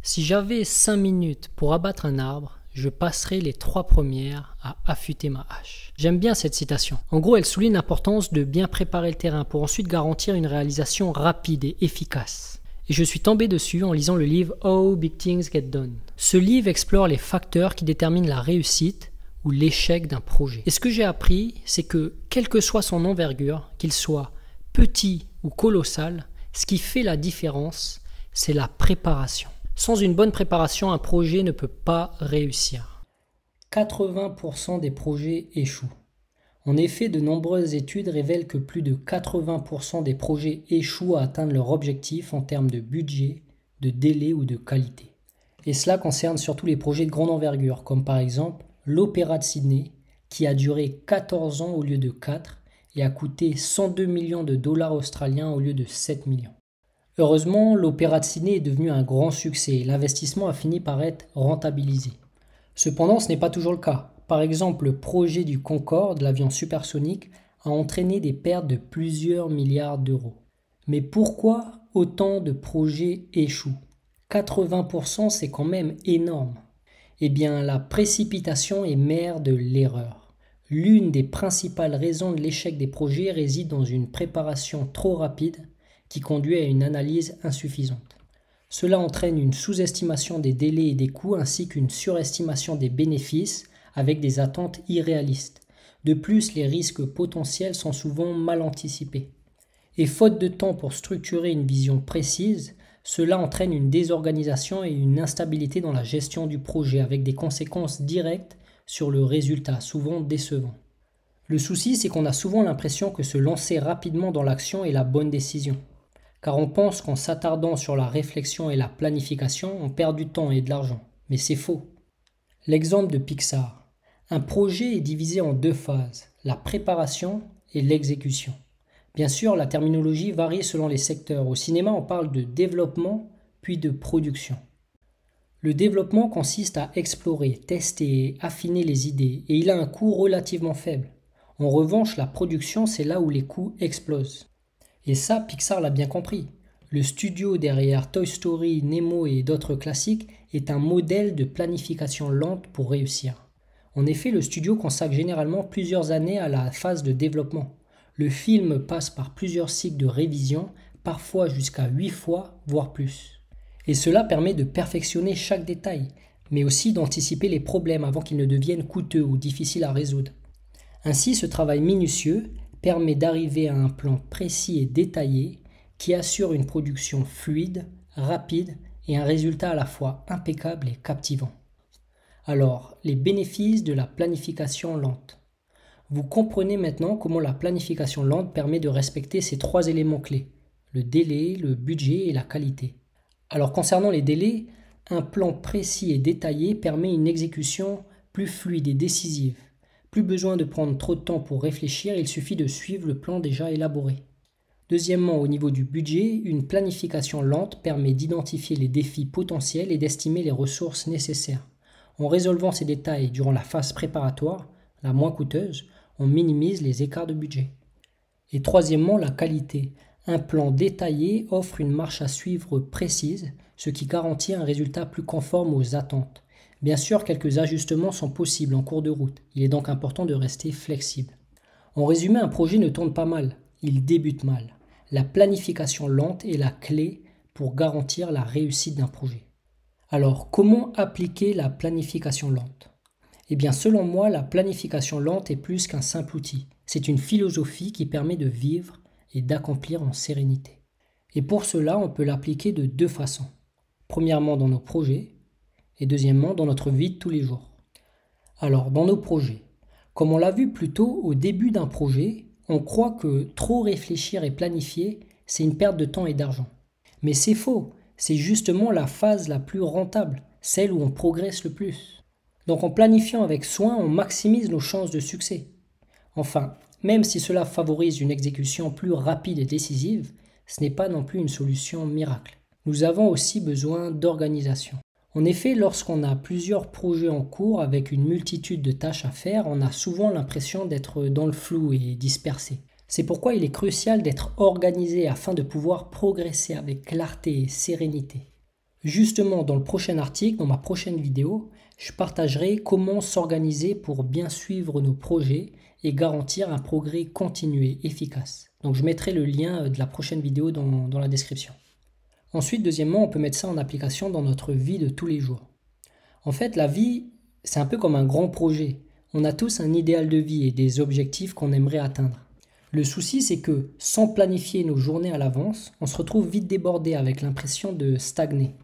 Si j'avais 5 minutes pour abattre un arbre, je passerais les 3 premières à affûter ma hache. J'aime bien cette citation. En gros, elle souligne l'importance de bien préparer le terrain pour ensuite garantir une réalisation rapide et efficace. Et je suis tombé dessus en lisant le livre How Big Things Get Done. Ce livre explore les facteurs qui déterminent la réussite ou l'échec d'un projet. Et ce que j'ai appris, c'est que, quelle que soit son envergure, qu'il soit petit ou colossal, ce qui fait la différence, c'est la préparation. Sans une bonne préparation, un projet ne peut pas réussir. 80% des projets échouent. En effet, de nombreuses études révèlent que plus de 80% des projets échouent à atteindre leur objectif en termes de budget, de délai ou de qualité. Et cela concerne surtout les projets de grande envergure, comme par exemple l'Opéra de Sydney, qui a duré 14 ans au lieu de 4 et a coûté 102 millions de dollars australiens au lieu de 7 millions. Heureusement, l'Opéra de Sydney est devenu un grand succès et l'investissement a fini par être rentabilisé. Cependant, ce n'est pas toujours le cas. Par exemple, le projet du Concorde, l'avion supersonique, a entraîné des pertes de plusieurs milliards d'euros. Mais pourquoi autant de projets échouent ? 80%, c'est quand même énorme. Eh bien, la précipitation est mère de l'erreur. L'une des principales raisons de l'échec des projets réside dans une préparation trop rapide qui conduit à une analyse insuffisante. Cela entraîne une sous-estimation des délais et des coûts ainsi qu'une surestimation des bénéfices avec des attentes irréalistes. De plus, les risques potentiels sont souvent mal anticipés. Et faute de temps pour structurer une vision précise, cela entraîne une désorganisation et une instabilité dans la gestion du projet avec des conséquences directes sur le résultat, souvent décevant. Le souci, c'est qu'on a souvent l'impression que se lancer rapidement dans l'action est la bonne décision. Car on pense qu'en s'attardant sur la réflexion et la planification, on perd du temps et de l'argent. Mais c'est faux. L'exemple de Pixar. Un projet est divisé en 2 phases, la préparation et l'exécution. Bien sûr, la terminologie varie selon les secteurs. Au cinéma, on parle de développement puis de production. Le développement consiste à explorer, tester et affiner les idées et il a un coût relativement faible. En revanche, la production, c'est là où les coûts explosent. Et ça, Pixar l'a bien compris. Le studio derrière Toy Story, Nemo et d'autres classiques est un modèle de planification lente pour réussir. En effet, le studio consacre généralement plusieurs années à la phase de développement. Le film passe par plusieurs cycles de révision, parfois jusqu'à 8 fois, voire plus. Et cela permet de perfectionner chaque détail, mais aussi d'anticiper les problèmes avant qu'ils ne deviennent coûteux ou difficiles à résoudre. Ainsi, ce travail minutieux permet d'arriver à un plan précis et détaillé qui assure une production fluide, rapide et un résultat à la fois impeccable et captivant. Alors, les bénéfices de la planification lente. Vous comprenez maintenant comment la planification lente permet de respecter ces 3 éléments clés, le délai, le budget et la qualité. Alors concernant les délais, un plan précis et détaillé permet une exécution plus fluide et décisive. Plus besoin de prendre trop de temps pour réfléchir, il suffit de suivre le plan déjà élaboré. Deuxièmement, au niveau du budget, une planification lente permet d'identifier les défis potentiels et d'estimer les ressources nécessaires. En résolvant ces détails durant la phase préparatoire, la moins coûteuse, on minimise les écarts de budget. Et troisièmement, la qualité. Un plan détaillé offre une marche à suivre précise, ce qui garantit un résultat plus conforme aux attentes. Bien sûr, quelques ajustements sont possibles en cours de route. Il est donc important de rester flexible. En résumé, un projet ne tourne pas mal, il débute mal. La planification lente est la clé pour garantir la réussite d'un projet. Alors, comment appliquer la planification lente ? Eh bien, selon moi, la planification lente est plus qu'un simple outil. C'est une philosophie qui permet de vivre et d'accomplir en sérénité. Et pour cela, on peut l'appliquer de 2 façons. Premièrement, dans nos projets, et deuxièmement, dans notre vie de tous les jours. Alors, dans nos projets, comme on l'a vu plus tôt, au début d'un projet, on croit que trop réfléchir et planifier, c'est une perte de temps et d'argent. Mais c'est faux, c'est justement la phase la plus rentable, celle où on progresse le plus. Donc en planifiant avec soin, on maximise nos chances de succès. Enfin, même si cela favorise une exécution plus rapide et décisive, ce n'est pas non plus une solution miracle. Nous avons aussi besoin d'organisation. En effet, lorsqu'on a plusieurs projets en cours avec une multitude de tâches à faire, on a souvent l'impression d'être dans le flou et dispersé. C'est pourquoi il est crucial d'être organisé afin de pouvoir progresser avec clarté et sérénité. Justement, dans le prochain article, dans ma prochaine vidéo, je partagerai comment s'organiser pour bien suivre nos projets et garantir un progrès continu et efficace. Donc je mettrai le lien de la prochaine vidéo dans la description. Ensuite, deuxièmement, on peut mettre ça en application dans notre vie de tous les jours. En fait, la vie, c'est un peu comme un grand projet. On a tous un idéal de vie et des objectifs qu'on aimerait atteindre. Le souci, c'est que sans planifier nos journées à l'avance, on se retrouve vite débordé avec l'impression de stagner.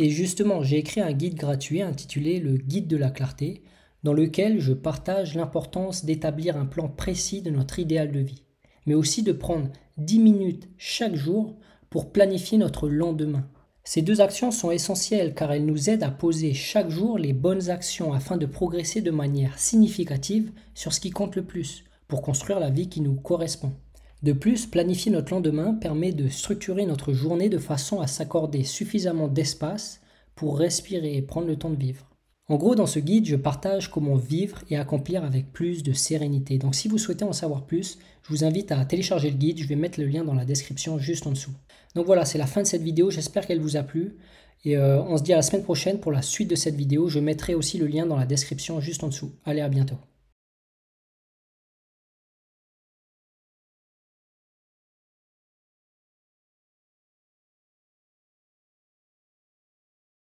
Et justement, j'ai écrit un guide gratuit intitulé Le Guide de la clarté, dans lequel je partage l'importance d'établir un plan précis de notre idéal de vie, mais aussi de prendre 10 minutes chaque jour pour planifier notre lendemain. Ces deux actions sont essentielles car elles nous aident à poser chaque jour les bonnes actions afin de progresser de manière significative sur ce qui compte le plus, pour construire la vie qui nous correspond. De plus, planifier notre lendemain permet de structurer notre journée de façon à s'accorder suffisamment d'espace pour respirer et prendre le temps de vivre. En gros, dans ce guide, je partage comment vivre et accomplir avec plus de sérénité. Donc si vous souhaitez en savoir plus, je vous invite à télécharger le guide, je vais mettre le lien dans la description juste en dessous. Donc voilà, c'est la fin de cette vidéo, j'espère qu'elle vous a plu. Et on se dit à la semaine prochaine pour la suite de cette vidéo, je mettrai aussi le lien dans la description juste en dessous. Allez, à bientôt.